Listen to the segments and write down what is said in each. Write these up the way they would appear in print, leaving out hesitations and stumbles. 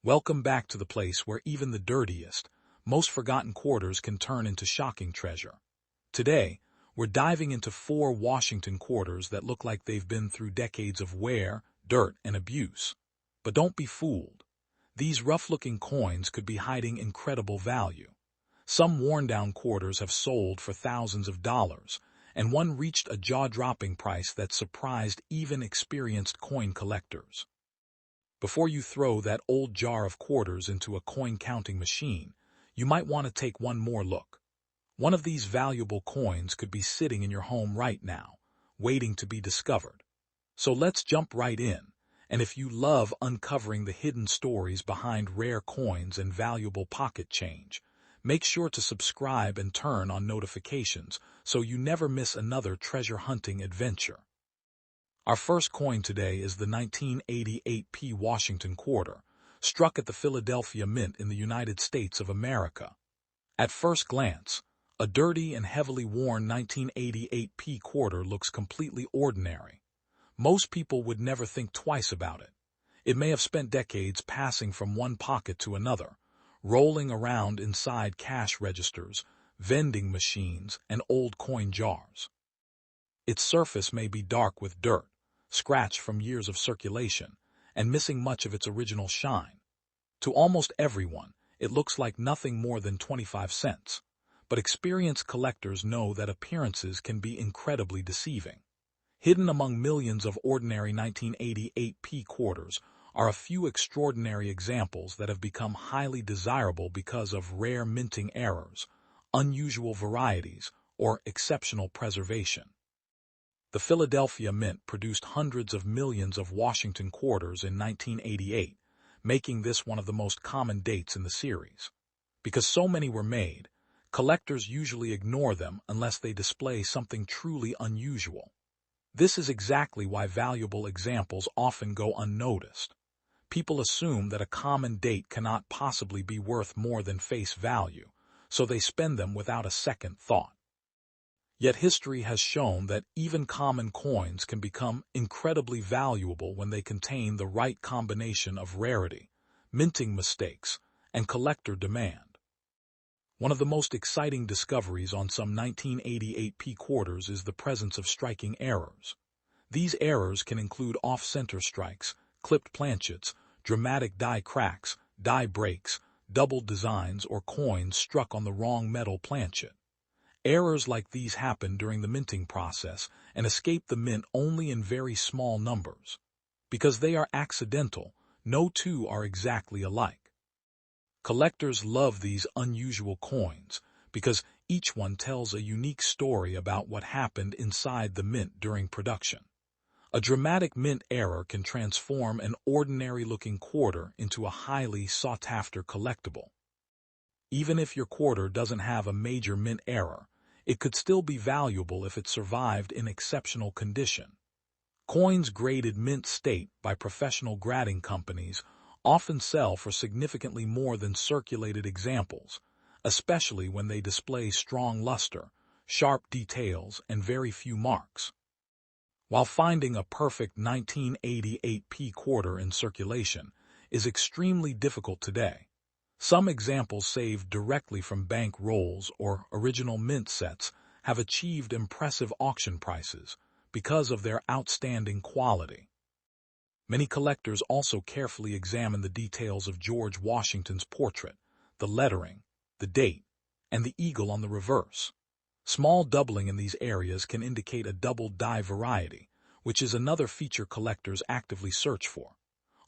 Welcome back to the place where even the dirtiest, most forgotten quarters can turn into shocking treasure. Today, we're diving into 4 Washington quarters that look like they've been through decades of wear, dirt, and abuse. But don't be fooled. These rough-looking coins could be hiding incredible value. Some worn-down quarters have sold for thousands of dollars, and one reached a jaw-dropping price that surprised even experienced coin collectors. Before you throw that old jar of quarters into a coin-counting machine, you might want to take one more look. One of these valuable coins could be sitting in your home right now, waiting to be discovered. So let's jump right in, and if you love uncovering the hidden stories behind rare coins and valuable pocket change, make sure to subscribe and turn on notifications so you never miss another treasure-hunting adventure. Our first coin today is the 1988 Washington quarter, struck at the Philadelphia Mint in the United States of America. At first glance, a dirty and heavily worn 1988 quarter looks completely ordinary. Most people would never think twice about it. It may have spent decades passing from one pocket to another, rolling around inside cash registers, vending machines, and old coin jars. Its surface may be dark with dirt, scratched from years of circulation, and missing much of its original shine. To almost everyone, it looks like nothing more than 25 cents, but experienced collectors know that appearances can be incredibly deceiving. Hidden among millions of ordinary 1988 quarters are a few extraordinary examples that have become highly desirable because of rare minting errors, unusual varieties, or exceptional preservation. The Philadelphia Mint produced hundreds of millions of Washington quarters in 1988, making this one of the most common dates in the series. Because so many were made, collectors usually ignore them unless they display something truly unusual. This is exactly why valuable examples often go unnoticed. People assume that a common date cannot possibly be worth more than face value, so they spend them without a second thought. Yet history has shown that even common coins can become incredibly valuable when they contain the right combination of rarity, minting mistakes, and collector demand. One of the most exciting discoveries on some 1988 quarters is the presence of striking errors. These errors can include off-center strikes, clipped planchets, dramatic die cracks, die breaks, doubled designs, or coins struck on the wrong metal planchet. Errors like these happen during the minting process and escape the mint only in very small numbers. Because they are accidental, no two are exactly alike. Collectors love these unusual coins because each one tells a unique story about what happened inside the mint during production. A dramatic mint error can transform an ordinary-looking quarter into a highly sought-after collectible. Even if your quarter doesn't have a major mint error, it could still be valuable if it survived in exceptional condition. Coins graded mint state by professional grading companies often sell for significantly more than circulated examples, especially when they display strong luster, sharp details, and very few marks. While finding a perfect 1988 quarter in circulation is extremely difficult today, some examples saved directly from bank rolls or original mint sets have achieved impressive auction prices because of their outstanding quality. Many collectors also carefully examine the details of George Washington's portrait, the lettering, the date, and the eagle on the reverse. Small doubling in these areas can indicate a double die variety, which is another feature collectors actively search for.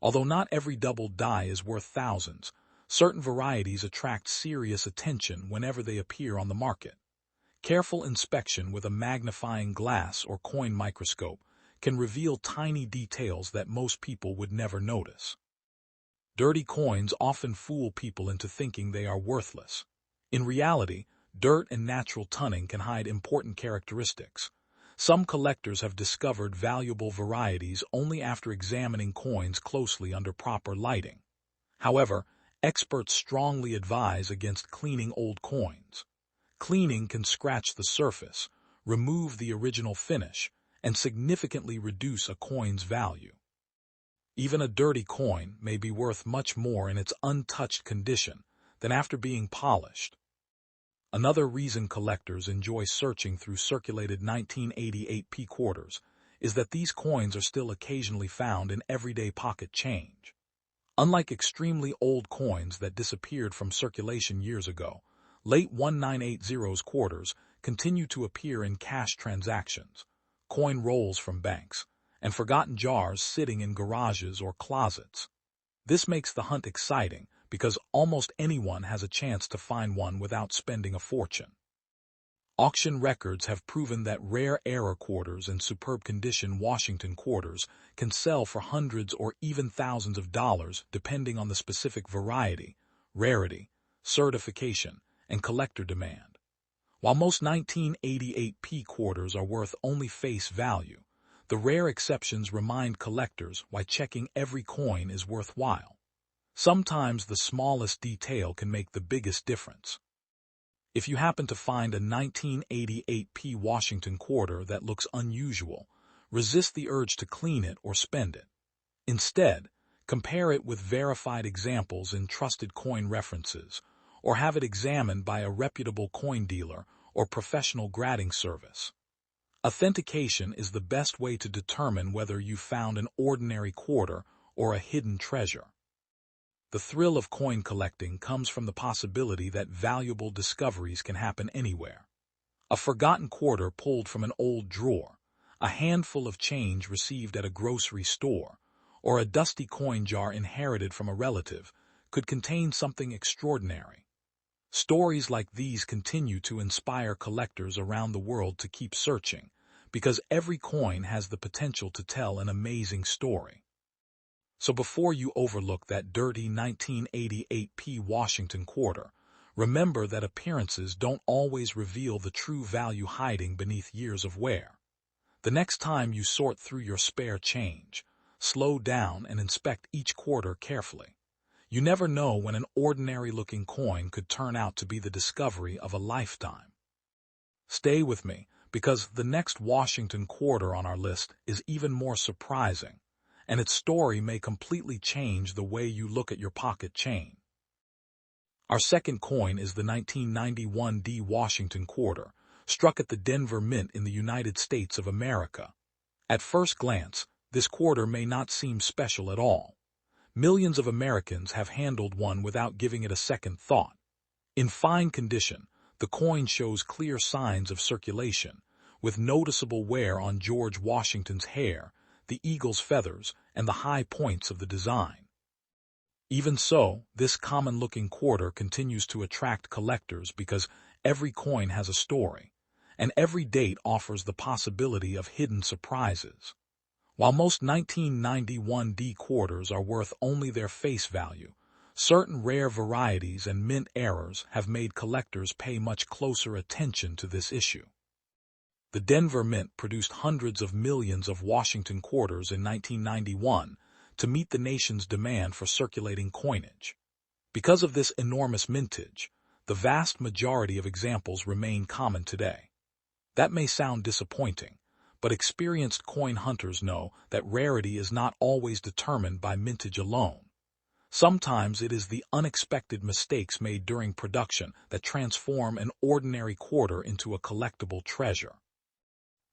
Although not every double die is worth thousands, certain varieties attract serious attention whenever they appear on the market. Careful inspection with a magnifying glass or coin microscope can reveal tiny details that most people would never notice. Dirty coins often fool people into thinking they are worthless. In reality, dirt and natural tunning can hide important characteristics. Some collectors have discovered valuable varieties only after examining coins closely under proper lighting. However, experts strongly advise against cleaning old coins. Cleaning can scratch the surface, remove the original finish, and significantly reduce a coin's value. Even a dirty coin may be worth much more in its untouched condition than after being polished. Another reason collectors enjoy searching through circulated 1988 p quarters is that these coins are still occasionally found in everyday pocket change. Unlike extremely old coins that disappeared from circulation years ago, late 1980's quarters continue to appear in cash transactions, coin rolls from banks, and forgotten jars sitting in garages or closets. This makes the hunt exciting because almost anyone has a chance to find one without spending a fortune. Auction records have proven that rare era quarters and superb condition Washington quarters can sell for hundreds or even thousands of dollars depending on the specific variety, rarity, certification, and collector demand. While most 1988 p quarters are worth only face value, the rare exceptions remind collectors why checking every coin is worthwhile. Sometimes the smallest detail can make the biggest difference. If you happen to find a 1988 p Washington quarter that looks unusual, resist the urge to clean it or spend it. Instead, compare it with verified examples in trusted coin references, or have it examined by a reputable coin dealer or professional grading service. Authentication is the best way to determine whether you found an ordinary quarter or a hidden treasure. The thrill of coin collecting comes from the possibility that valuable discoveries can happen anywhere. A forgotten quarter pulled from an old drawer, a handful of change received at a grocery store, or a dusty coin jar inherited from a relative could contain something extraordinary. Stories like these continue to inspire collectors around the world to keep searching, because every coin has the potential to tell an amazing story. So before you overlook that dirty 1988 p Washington quarter, remember that appearances don't always reveal the true value hiding beneath years of wear. The next time you sort through your spare change, slow down and inspect each quarter carefully. You never know when an ordinary-looking coin could turn out to be the discovery of a lifetime. Stay with me, because the next Washington quarter on our list is even more surprising, and its story may completely change the way you look at your pocket chain. Our second coin is the 1991 D Washington quarter, struck at the Denver Mint in the United States of America. At first glance, this quarter may not seem special at all. Millions of Americans have handled one without giving it a second thought. In fine condition, the coin shows clear signs of circulation, with noticeable wear on George Washington's hair, the eagle's feathers, and the high points of the design. Even so, this common-looking quarter continues to attract collectors because every coin has a story, and every date offers the possibility of hidden surprises. While most 1991 D quarters are worth only their face value, certain rare varieties and mint errors have made collectors pay much closer attention to this issue. The Denver Mint produced hundreds of millions of Washington quarters in 1991 to meet the nation's demand for circulating coinage. Because of this enormous mintage, the vast majority of examples remain common today. That may sound disappointing, but experienced coin hunters know that rarity is not always determined by mintage alone. Sometimes it is the unexpected mistakes made during production that transform an ordinary quarter into a collectible treasure.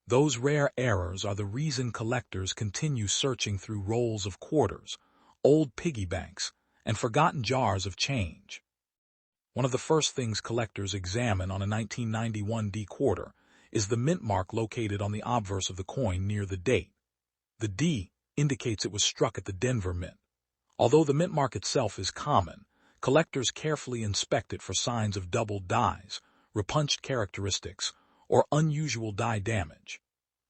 Those rare errors are the reason collectors continue searching through rolls of quarters, old piggy banks, and forgotten jars of change. One of the first things collectors examine on a 1991 D quarter is the mint mark located on the obverse of the coin near the date. The D indicates it was struck at the Denver Mint. Although the mint mark itself is common, collectors carefully inspect it for signs of doubled dies, repunched characteristics, or unusual die damage.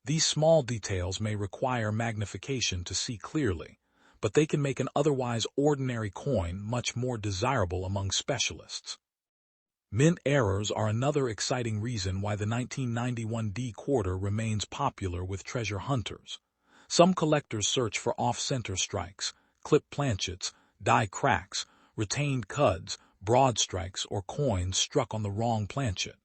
These small details may require magnification to see clearly, but they can make an otherwise ordinary coin much more desirable among specialists. Mint errors are another exciting reason why the 1991 D quarter remains popular with treasure hunters. Some collectors search for off-center strikes, clipped planchets, die cracks, retained cuds, broad strikes, or coins struck on the wrong planchet.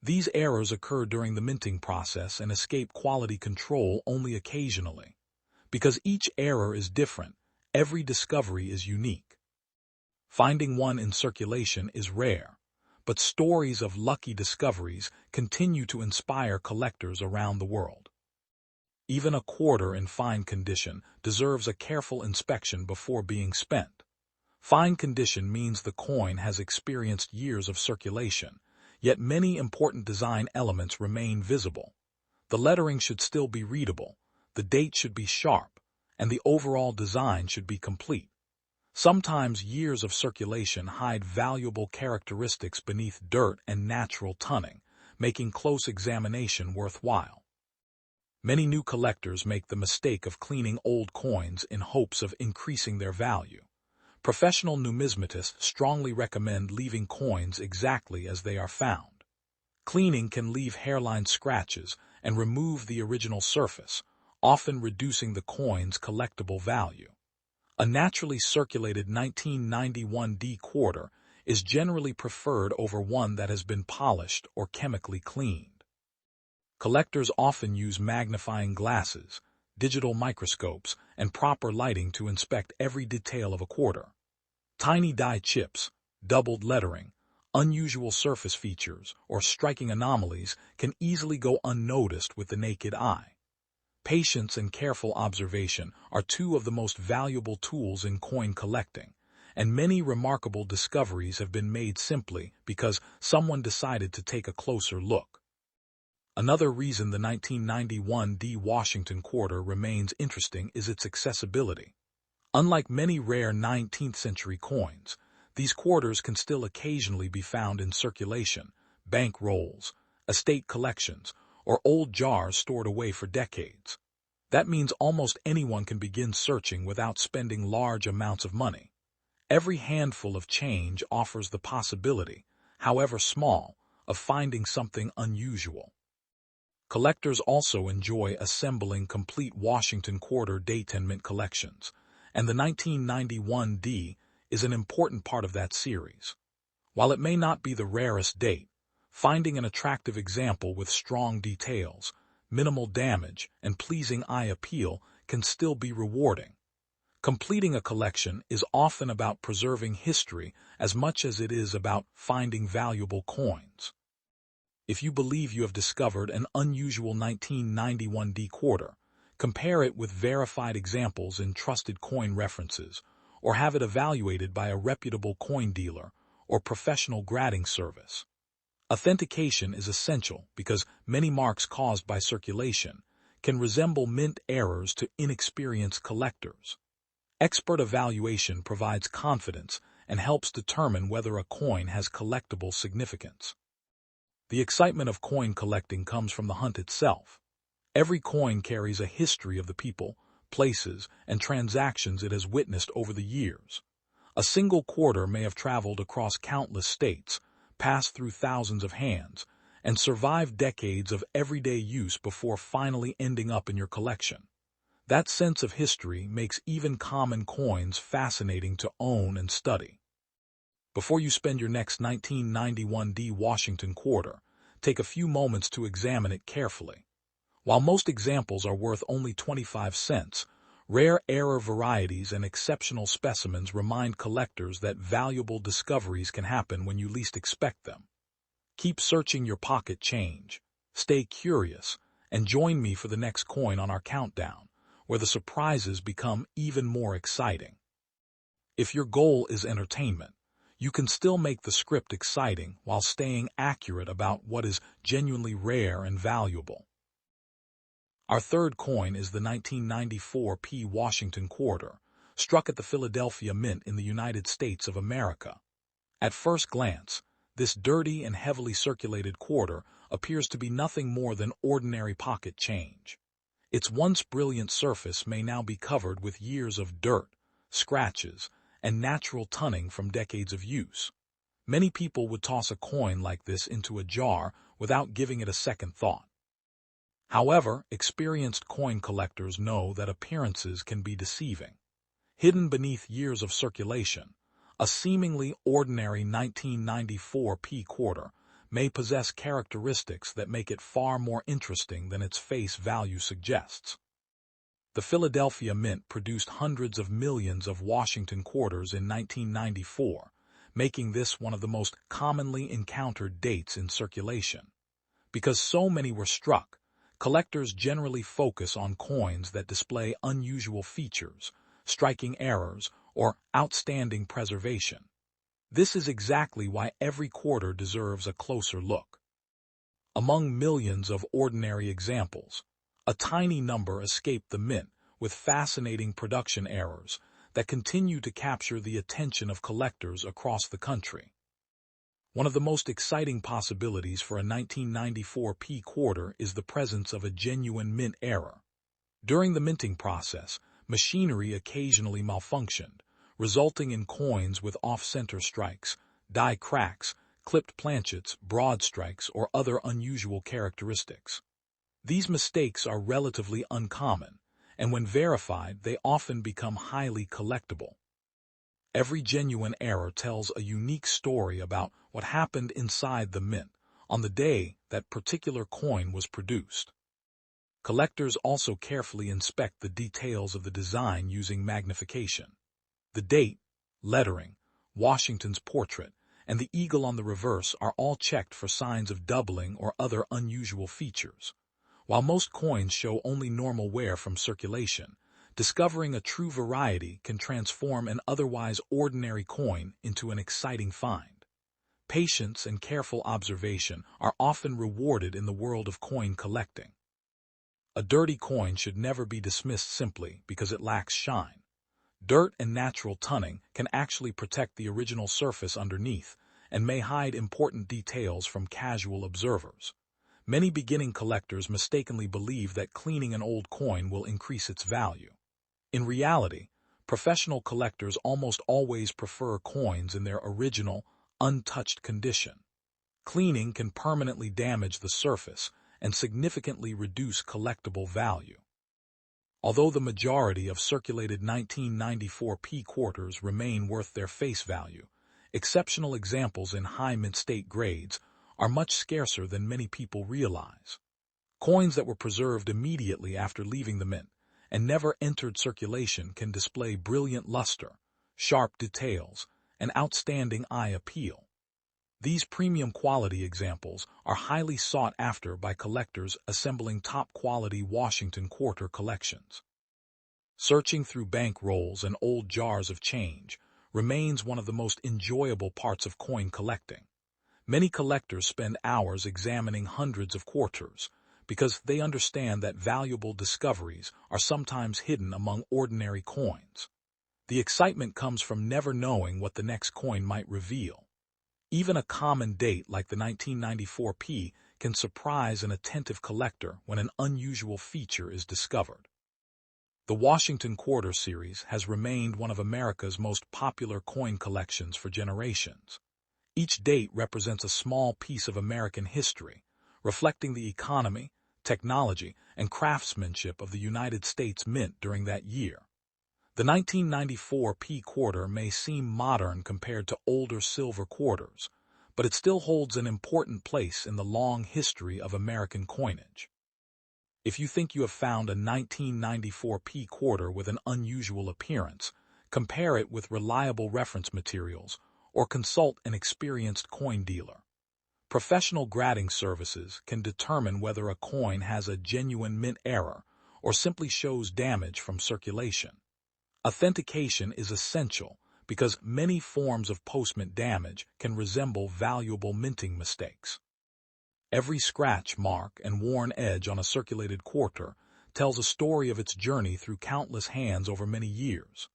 These errors occur during the minting process and escape quality control only occasionally. Because each error is different, every discovery is unique. Finding one in circulation is rare, but stories of lucky discoveries continue to inspire collectors around the world. Even a quarter in fine condition deserves a careful inspection before being spent. Fine condition means the coin has experienced years of circulation, yet many important design elements remain visible. The lettering should still be readable, the date should be sharp, and the overall design should be complete. Sometimes years of circulation hide valuable characteristics beneath dirt and natural tunning, making close examination worthwhile. Many new collectors make the mistake of cleaning old coins in hopes of increasing their value. Professional numismatists strongly recommend leaving coins exactly as they are found. Cleaning can leave hairline scratches and remove the original surface, often reducing the coin's collectible value. A naturally circulated 1991D quarter is generally preferred over one that has been polished or chemically cleaned. Collectors often use magnifying glasses, digital microscopes, and proper lighting to inspect every detail of a quarter. Tiny die chips, doubled lettering, unusual surface features, or striking anomalies can easily go unnoticed with the naked eye. Patience and careful observation are two of the most valuable tools in coin collecting, and many remarkable discoveries have been made simply because someone decided to take a closer look. Another reason the 1991D Washington quarter remains interesting is its accessibility. Unlike many rare 19th-century coins, these quarters can still occasionally be found in circulation, bank rolls, estate collections, or old jars stored away for decades. That means almost anyone can begin searching without spending large amounts of money. Every handful of change offers the possibility, however small, of finding something unusual. Collectors also enjoy assembling complete Washington quarter date mint collections, and the 1991D is an important part of that series. While it may not be the rarest date, finding an attractive example with strong details, minimal damage, and pleasing eye appeal can still be rewarding. Completing a collection is often about preserving history as much as it is about finding valuable coins. If you believe you have discovered an unusual 1991D quarter, compare it with verified examples in trusted coin references, or have it evaluated by a reputable coin dealer or professional grading service. Authentication is essential because many marks caused by circulation can resemble mint errors to inexperienced collectors. Expert evaluation provides confidence and helps determine whether a coin has collectible significance. The excitement of coin collecting comes from the hunt itself. Every coin carries a history of the people, places, and transactions it has witnessed over the years. A single quarter may have traveled across countless states, passed through thousands of hands, and survived decades of everyday use before finally ending up in your collection. That sense of history makes even common coins fascinating to own and study. Before you spend your next 1991D Washington quarter, take a few moments to examine it carefully. While most examples are worth only 25 cents, rare error varieties and exceptional specimens remind collectors that valuable discoveries can happen when you least expect them. Keep searching your pocket change, stay curious, and join me for the next coin on our countdown, where the surprises become even more exciting. If your goal is entertainment, you can still make the script exciting while staying accurate about what is genuinely rare and valuable. Our third coin is the 1994P Washington quarter, struck at the Philadelphia Mint in the United States of America. At first glance, this dirty and heavily circulated quarter appears to be nothing more than ordinary pocket change. Its once brilliant surface may now be covered with years of dirt, scratches, and natural tunning from decades of use. Many people would toss a coin like this into a jar without giving it a second thought. However, experienced coin collectors know that appearances can be deceiving. Hidden beneath years of circulation, a seemingly ordinary 1994P quarter may possess characteristics that make it far more interesting than its face value suggests. The Philadelphia Mint produced hundreds of millions of Washington quarters in 1994, making this one of the most commonly encountered dates in circulation. Because so many were struck, collectors generally focus on coins that display unusual features, striking errors, or outstanding preservation. This is exactly why every quarter deserves a closer look. Among millions of ordinary examples, a tiny number escape the mint with fascinating production errors that continue to capture the attention of collectors across the country. One of the most exciting possibilities for a 1994 P quarter is the presence of a genuine mint error. During the minting process, machinery occasionally malfunctioned, resulting in coins with off-center strikes, die cracks, clipped planchets, broad strikes, or other unusual characteristics. These mistakes are relatively uncommon, and when verified, they often become highly collectible. Every genuine error tells a unique story about what happened inside the mint on the day that particular coin was produced. Collectors also carefully inspect the details of the design using magnification. The date, lettering, Washington's portrait, and the eagle on the reverse are all checked for signs of doubling or other unusual features. While most coins show only normal wear from circulation, discovering a true variety can transform an otherwise ordinary coin into an exciting find. Patience and careful observation are often rewarded in the world of coin collecting. A dirty coin should never be dismissed simply because it lacks shine. Dirt and natural tunning can actually protect the original surface underneath and may hide important details from casual observers. Many beginning collectors mistakenly believe that cleaning an old coin will increase its value. In reality, professional collectors almost always prefer coins in their original, untouched condition. Cleaning can permanently damage the surface and significantly reduce collectible value. Although the majority of circulated 1994 P quarters remain worth their face value, exceptional examples in high mint state grades are much scarcer than many people realize. Coins that were preserved immediately after leaving the mint and never entered circulation can display brilliant luster, sharp details, and outstanding eye appeal. These premium quality examples are highly sought after by collectors assembling top-quality Washington quarter collections. Searching through bank rolls and old jars of change remains one of the most enjoyable parts of coin collecting. Many collectors spend hours examining hundreds of quarters because they understand that valuable discoveries are sometimes hidden among ordinary coins. The excitement comes from never knowing what the next coin might reveal. Even a common date like the 1994 P can surprise an attentive collector when an unusual feature is discovered. The Washington Quarter series has remained one of America's most popular coin collections for generations. Each date represents a small piece of American history, reflecting the economy, technology, and craftsmanship of the United States Mint during that year. The 1994 P quarter may seem modern compared to older silver quarters, but it still holds an important place in the long history of American coinage. If you think you have found a 1994 P quarter with an unusual appearance, compare it with reliable reference materials or consult an experienced coin dealer. Professional grading services can determine whether a coin has a genuine mint error or simply shows damage from circulation. Authentication is essential because many forms of post-mint damage can resemble valuable minting mistakes. Every scratch, mark, and worn edge on a circulated quarter tells a story of its journey through countless hands over many years.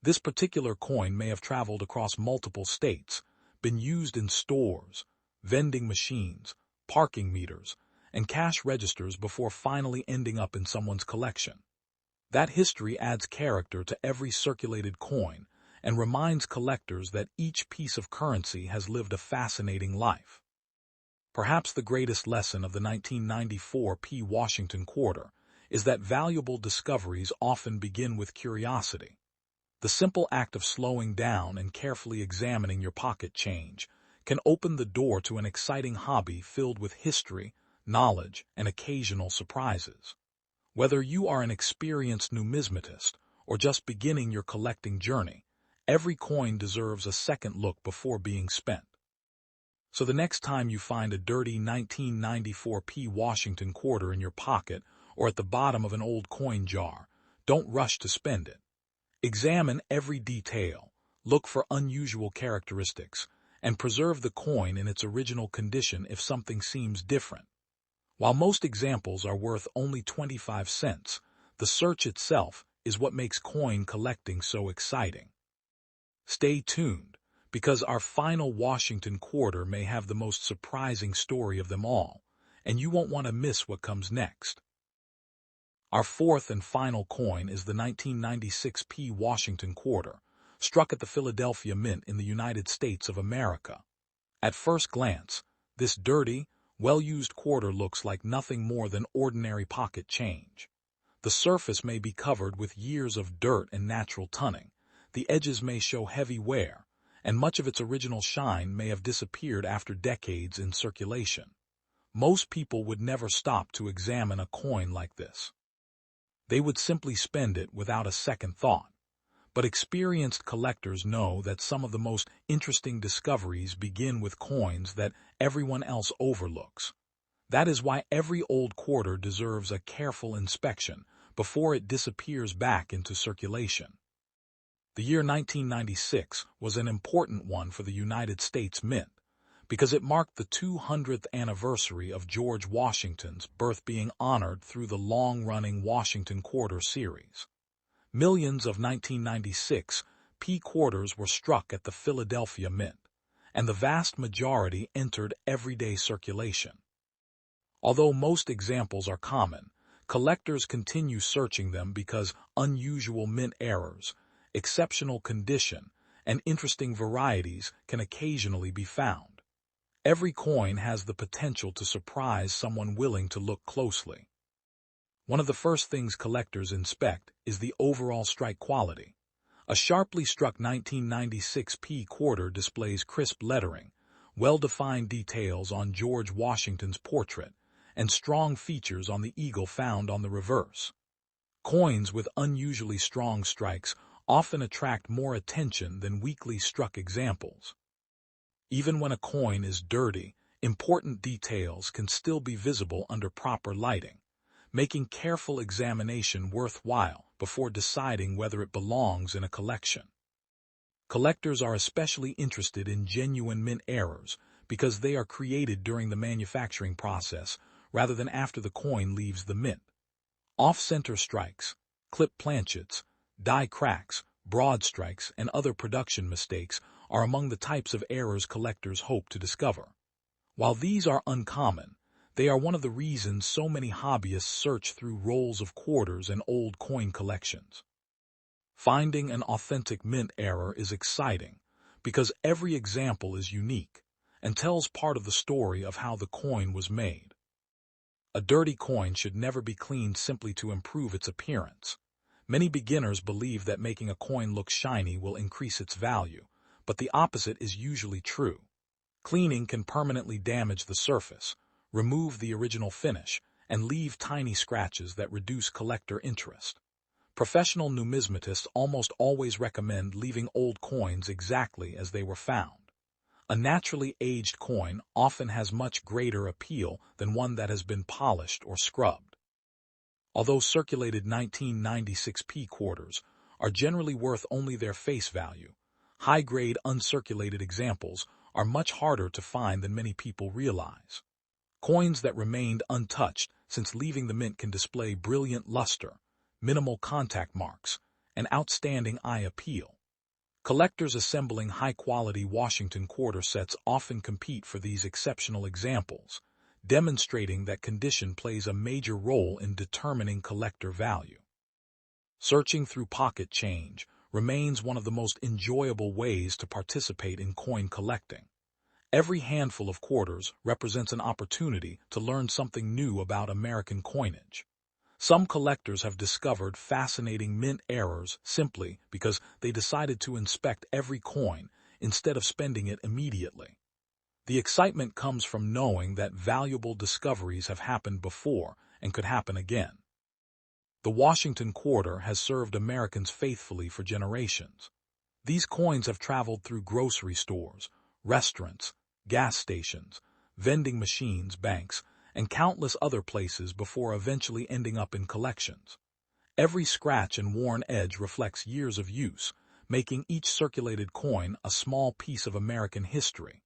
This particular coin may have traveled across multiple states, been used in stores, vending machines, parking meters, and cash registers before finally ending up in someone's collection. That history adds character to every circulated coin and reminds collectors that each piece of currency has lived a fascinating life. Perhaps the greatest lesson of the 1994 P Washington quarter is that valuable discoveries often begin with curiosity. The simple act of slowing down and carefully examining your pocket change can open the door to an exciting hobby filled with history, knowledge, and occasional surprises. Whether you are an experienced numismatist or just beginning your collecting journey, every coin deserves a second look before being spent. So the next time you find a dirty 1994 Washington quarter in your pocket or at the bottom of an old coin jar, don't rush to spend it. Examine every detail, look for unusual characteristics, and preserve the coin in its original condition if something seems different. While most examples are worth only 25 cents, the search itself is what makes coin collecting so exciting. Stay tuned, because our final Washington quarter may have the most surprising story of them all, and you won't want to miss what comes next. Our fourth and final coin is the 1996 Washington quarter, struck at the Philadelphia Mint in the United States of America. At first glance, this dirty, well-used quarter looks like nothing more than ordinary pocket change. The surface may be covered with years of dirt and natural tunning, the edges may show heavy wear, and much of its original shine may have disappeared after decades in circulation. Most people would never stop to examine a coin like this. They would simply spend it without a second thought. But experienced collectors know that some of the most interesting discoveries begin with coins that everyone else overlooks. That is why every old quarter deserves a careful inspection before it disappears back into circulation. The year 1996 was an important one for the United States Mint, because it marked the 200th anniversary of George Washington's birth being honored through the long-running Washington Quarter series. Millions of 1996 quarters were struck at the Philadelphia Mint, and the vast majority entered everyday circulation. Although most examples are common, collectors continue searching them because unusual mint errors, exceptional condition, and interesting varieties can occasionally be found. Every coin has the potential to surprise someone willing to look closely. One of the first things collectors inspect is the overall strike quality. A sharply struck 1996 quarter displays crisp lettering, well-defined details on George Washington's portrait, and strong features on the eagle found on the reverse. Coins with unusually strong strikes often attract more attention than weakly struck examples. Even when a coin is dirty, important details can still be visible under proper lighting, making careful examination worthwhile before deciding whether it belongs in a collection. Collectors are especially interested in genuine mint errors because they are created during the manufacturing process rather than after the coin leaves the mint. Off-center strikes, clip planchets, die cracks, broad strikes, and other production mistakes are among the types of errors collectors hope to discover. While these are uncommon, they are one of the reasons so many hobbyists search through rolls of quarters and old coin collections. Finding an authentic mint error is exciting because every example is unique and tells part of the story of how the coin was made. A dirty coin should never be cleaned simply to improve its appearance. Many beginners believe that making a coin look shiny will increase its value, but the opposite is usually true. Cleaning can permanently damage the surface, remove the original finish, and leave tiny scratches that reduce collector interest. Professional numismatists almost always recommend leaving old coins exactly as they were found. A naturally aged coin often has much greater appeal than one that has been polished or scrubbed. Although circulated 1996 quarters are generally worth only their face value, high-grade uncirculated examples are much harder to find than many people realize. Coins that remained untouched since leaving the mint can display brilliant luster, minimal contact marks, and outstanding eye appeal. Collectors assembling high-quality Washington quarter sets often compete for these exceptional examples, demonstrating that condition plays a major role in determining collector value. Searching through pocket change remains one of the most enjoyable ways to participate in coin collecting. Every handful of quarters represents an opportunity to learn something new about American coinage. Some collectors have discovered fascinating mint errors simply because they decided to inspect every coin instead of spending it immediately. The excitement comes from knowing that valuable discoveries have happened before and could happen again. The Washington quarter has served Americans faithfully for generations. These coins have traveled through grocery stores, restaurants, gas stations, vending machines, banks, and countless other places before eventually ending up in collections. Every scratch and worn edge reflects years of use, making each circulated coin a small piece of American history.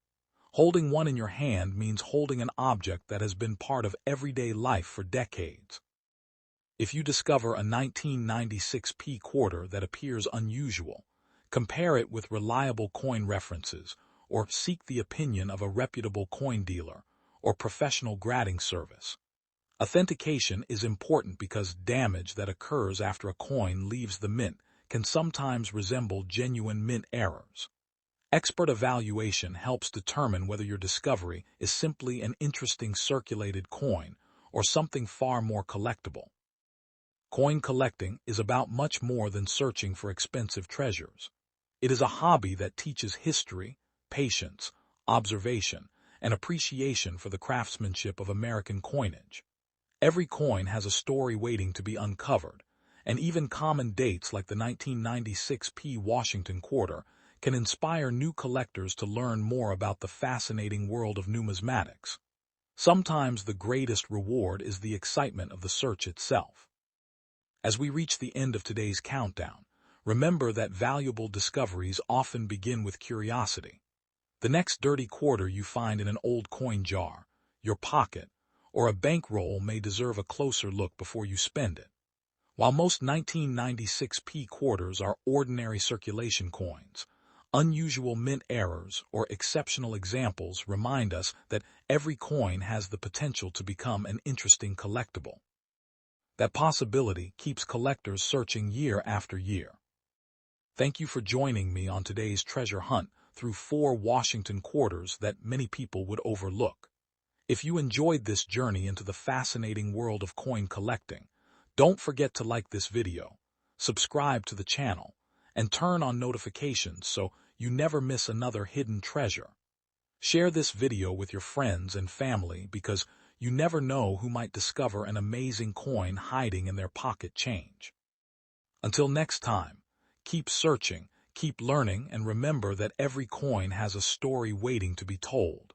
Holding one in your hand means holding an object that has been part of everyday life for decades. If you discover a 1996 P quarter that appears unusual, compare it with reliable coin references, or seek the opinion of a reputable coin dealer or professional grading service. Authentication is important because damage that occurs after a coin leaves the mint can sometimes resemble genuine mint errors. Expert evaluation helps determine whether your discovery is simply an interesting circulated coin or something far more collectible. Coin collecting is about much more than searching for expensive treasures. It is a hobby that teaches history, patience, observation, and appreciation for the craftsmanship of American coinage. Every coin has a story waiting to be uncovered, and even common dates like the 1996 P Washington quarter can inspire new collectors to learn more about the fascinating world of numismatics. Sometimes the greatest reward is the excitement of the search itself. As we reach the end of today's countdown, remember that valuable discoveries often begin with curiosity. The next dirty quarter you find in an old coin jar, your pocket, or a bankroll may deserve a closer look before you spend it. While most 1996 P quarters are ordinary circulation coins, unusual mint errors or exceptional examples remind us that every coin has the potential to become an interesting collectible. That possibility keeps collectors searching year after year. Thank you for joining me on today's treasure hunt through 4 Washington quarters that many people would overlook. If you enjoyed this journey into the fascinating world of coin collecting, don't forget to like this video, subscribe to the channel, and turn on notifications so you never miss another hidden treasure. Share this video with your friends and family because you never know who might discover an amazing coin hiding in their pocket change. Until next time, keep searching, keep learning, and remember that every coin has a story waiting to be told.